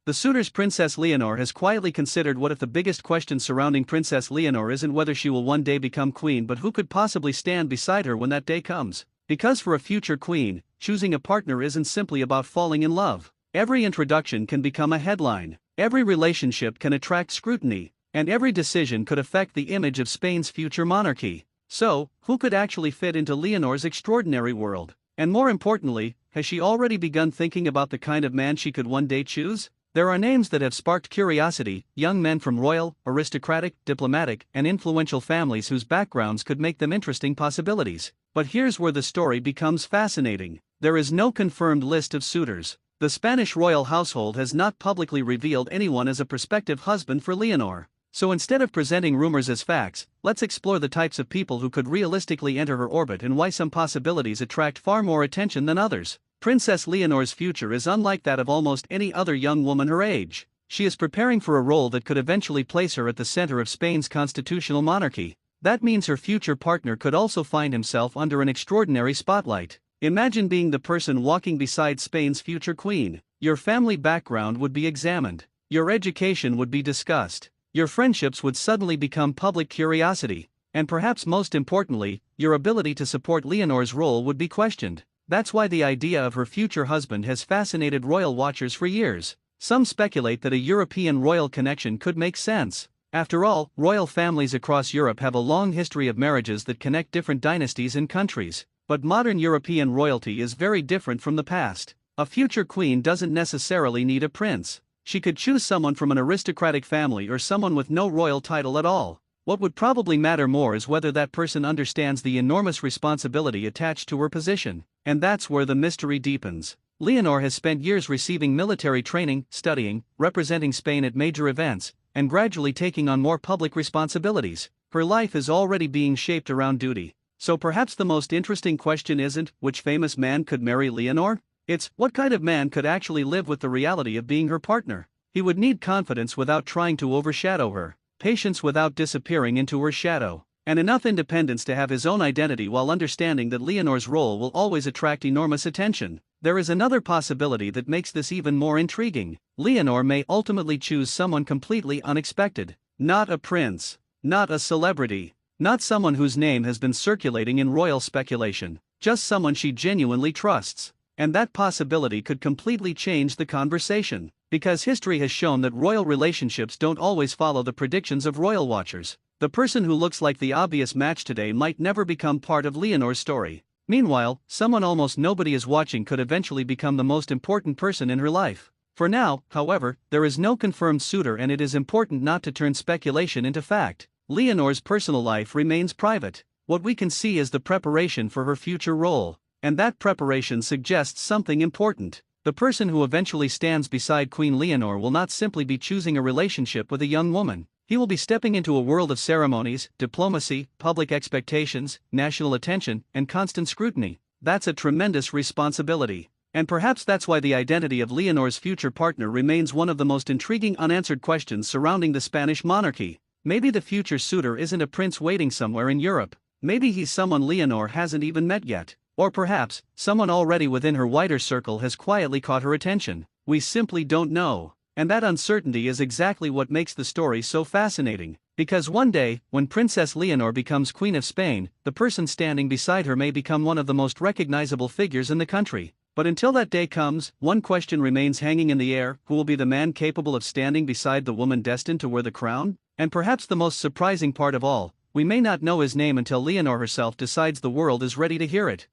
The Suitors Princess Leonor has quietly considered what if the biggest question surrounding Princess Leonor isn't whether she will one day become queen but who could possibly stand beside her when that day comes. Because for a future queen, choosing a partner isn't simply about falling in love. Every introduction can become a headline, every relationship can attract scrutiny, and every decision could affect the image of Spain's future monarchy. So, who could actually fit into Leonor's extraordinary world? And more importantly, has she already begun thinking about the kind of man she could one day choose? There are names that have sparked curiosity, young men from royal, aristocratic, diplomatic, and influential families whose backgrounds could make them interesting possibilities. But here's where the story becomes fascinating. There is no confirmed list of suitors. The Spanish royal household has not publicly revealed anyone as a prospective husband for Leonor. So instead of presenting rumors as facts, let's explore the types of people who could realistically enter her orbit and why some possibilities attract far more attention than others. Princess Leonor's future is unlike that of almost any other young woman her age. She is preparing for a role that could eventually place her at the center of Spain's constitutional monarchy. That means her future partner could also find himself under an extraordinary spotlight. Imagine being the person walking beside Spain's future queen. Your family background would be examined. Your education would be discussed. Your friendships would suddenly become public curiosity. And perhaps most importantly, your ability to support Leonor's role would be questioned. That's why the idea of her future husband has fascinated royal watchers for years. Some speculate that a European royal connection could make sense. After all, royal families across Europe have a long history of marriages that connect different dynasties and countries. But modern European royalty is very different from the past. A future queen doesn't necessarily need a prince. She could choose someone from an aristocratic family or someone with no royal title at all. What would probably matter more is whether that person understands the enormous responsibility attached to her position. And that's where the mystery deepens. Leonor has spent years receiving military training, studying, representing Spain at major events, and gradually taking on more public responsibilities. Her life is already being shaped around duty. So perhaps the most interesting question isn't which famous man could marry Leonor? It's what kind of man could actually live with the reality of being her partner. He would need confidence without trying to overshadow her, patience without disappearing into her shadow, and enough independence to have his own identity while understanding that Leonor's role will always attract enormous attention. There is another possibility that makes this even more intriguing. Leonor may ultimately choose someone completely unexpected. Not a prince, not a celebrity, not someone whose name has been circulating in royal speculation, just someone she genuinely trusts. And that possibility could completely change the conversation, because history has shown that royal relationships don't always follow the predictions of royal watchers. The person who looks like the obvious match today might never become part of Leonor's story. Meanwhile, someone almost nobody is watching could eventually become the most important person in her life. For now, however, there is no confirmed suitor, and it is important not to turn speculation into fact. Leonor's personal life remains private. What we can see is the preparation for her future role. And that preparation suggests something important. The person who eventually stands beside Queen Leonor will not simply be choosing a relationship with a young woman. He will be stepping into a world of ceremonies, diplomacy, public expectations, national attention, and constant scrutiny. That's a tremendous responsibility. And perhaps that's why the identity of Leonor's future partner remains one of the most intriguing unanswered questions surrounding the Spanish monarchy. Maybe the future suitor isn't a prince waiting somewhere in Europe. Maybe he's someone Leonor hasn't even met yet. Or perhaps, someone already within her wider circle has quietly caught her attention. We simply don't know. And that uncertainty is exactly what makes the story so fascinating. Because one day, when Princess Leonor becomes Queen of Spain, the person standing beside her may become one of the most recognizable figures in the country. But until that day comes, one question remains hanging in the air: who will be the man capable of standing beside the woman destined to wear the crown? And perhaps the most surprising part of all, we may not know his name until Leonor herself decides the world is ready to hear it.